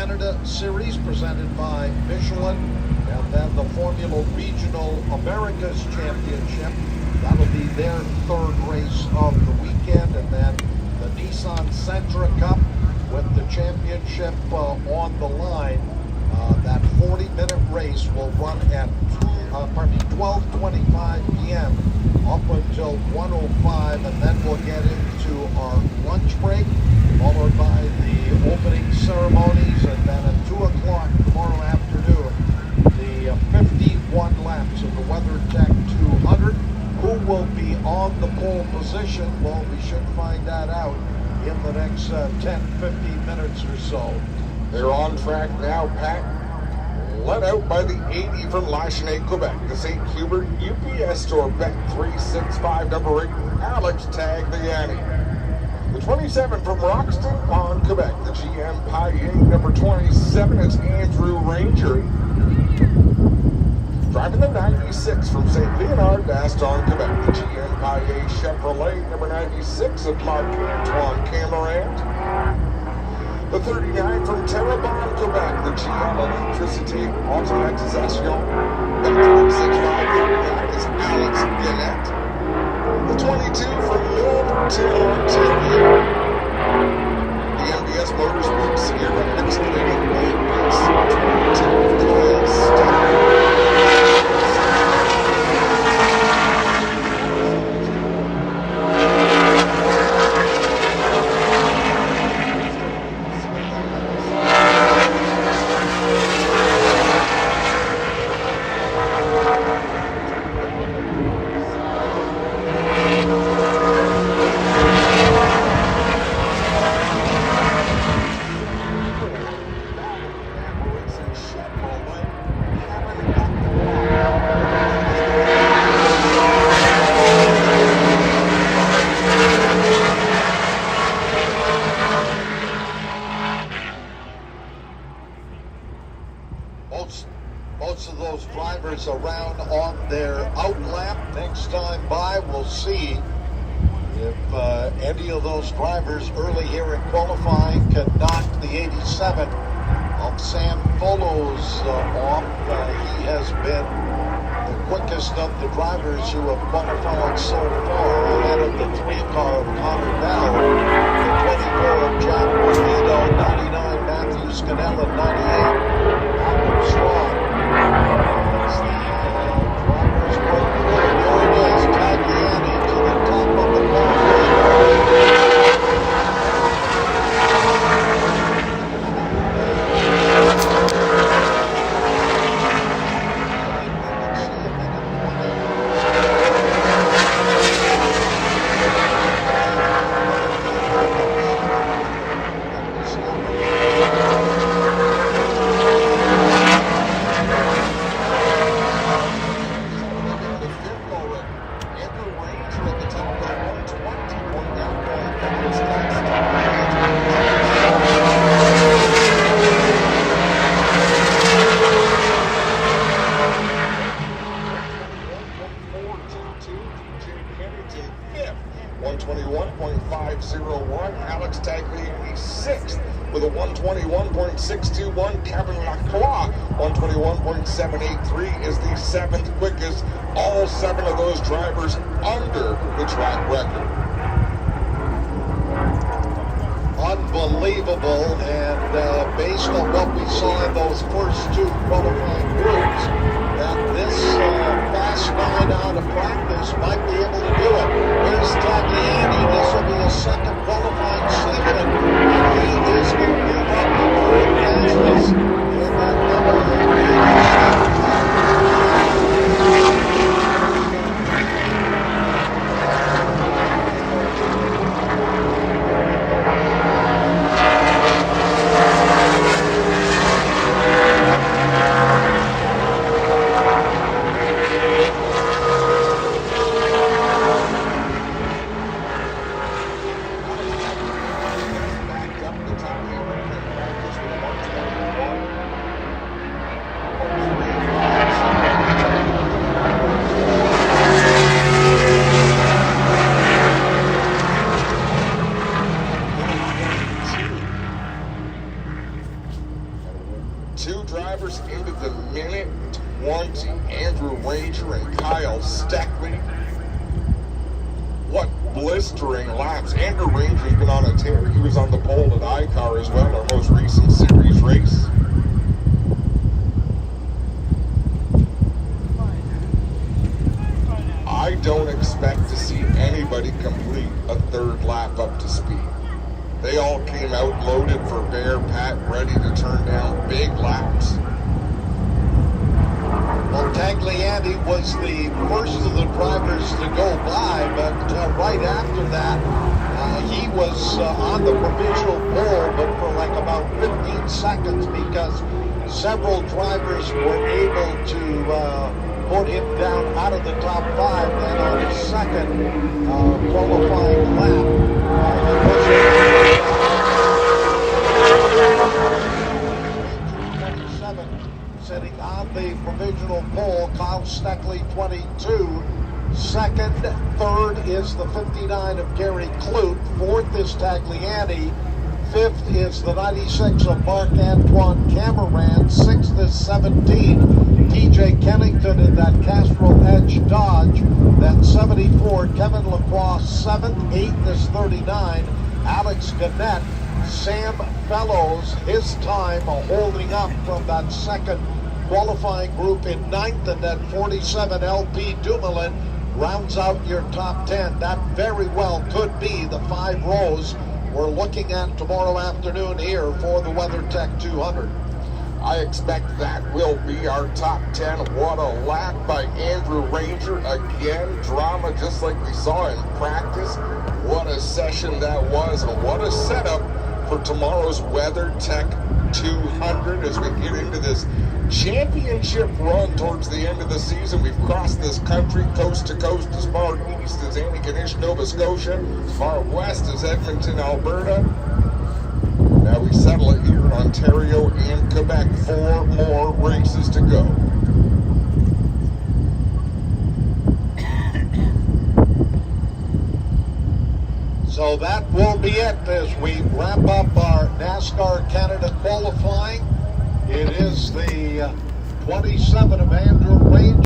Canada Series presented by Michelin, and then the Formula Regional Americas Championship. That'll be their third race of the weekend, and then the Nissan Sentra Cup with the championship on the line. That 40-minute race will run at 12:25 p.m. up until 1:05, and then we'll get into our lunch break, followed by the opening ceremonies, and then at 2 o'clock tomorrow afternoon, the 51 laps of the WeatherTech 200. Who will be on the pole position? Well, we should find that out in the next 10-15 minutes or so. They're on track now, Pat. Led out by the 80 from Lachenaie, Quebec. The St. Hubert UPS store bet 365 number 8, Alex Tagliani. The 27 from Roxton Pond, Quebec. The GM Paillet number 27 is Andrew Ranger. Driving the 96 from St. Leonard, Daston, Quebec. The GM Paillet Chevrolet number 96 of Marc-Antoine Camerant. The 39 from Terrebonne, Quebec, the GM Electricité Automatisation. The 365 is Alex Gillette. The 22 from Milton, Ontario. The MBS Motorsport Sierra Excavating Wheelbase. 22 Kyle Stein. Most of those drivers around on their out lap. Next time by, we'll see if any of those drivers early here in qualifying can knock the 87 of Sam Follows off. He has been the quickest of the drivers who have qualified so far, ahead of the 3-car of Connor Bell, the 24 of Jack Bonito, 99 Matthew Scannella, 98 Malcolm Strong. As the drivers work through, there it is, Tagliani to the top of the car. Fifth, 121.501. Alex Tagliani 6th with a 121.621. Kevin Lacroix 121.783 is the 7th quickest. All 7 of those drivers under the track record. Unbelievable, and based on what we saw in those first 2 qualifying groups, that this fast 9 out of practice might be able to do it. Here's Tagliani. This will be a second qualifying session, and he is going to be up for fastest in that number. Two drivers into the minute 20, Andrew Ranger and Kyle Steckley. What blistering laps. Andrew Ranger's been on a tear. He was on the pole at iCar as well, our most recent series race. I don't expect to see anybody complete a third lap up to speed. They all came out loaded for Bear Pat, ready to turn down big laps. Well, Tagliani was the first of the drivers to go by, but right after that, he was on the provisional pole, but for like about 15 seconds because several drivers were able to put him down out of the top five. Then on his second qualifying lap, sitting on the provisional pole, Kyle Steckley 22. Second, third is the 59 of Gary Clute. Fourth is Tagliani. Fifth is the 96 of Marc-Antoine Cameron. Sixth is 17, TJ Kennington in that Castro Edge Dodge. Then 74, Kevin Lacrosse. Seventh, eighth is 39, Alex Gannett. Sam Fellows, his time holding up from that second qualifying group in ninth, and then 47, LP Dumoulin rounds out your top 10. That very well could be the 5 rows we're looking at tomorrow afternoon here for the WeatherTech 200. I expect that will be our top 10. What a lap by Andrew Ranger. Again, drama just like we saw in practice. What a session that was, and what a setup for tomorrow's WeatherTech 200 as we get into this championship run towards the end of the season. We've crossed this country coast to coast, as far east as Antigonish, Nova Scotia, as far west as Edmonton, Alberta. Now we settle it here in Ontario and Quebec. 4 more races to go. So that will be it as we wrap up our NASCAR Canada qualifying. It is the 27 of Andrew Ranger.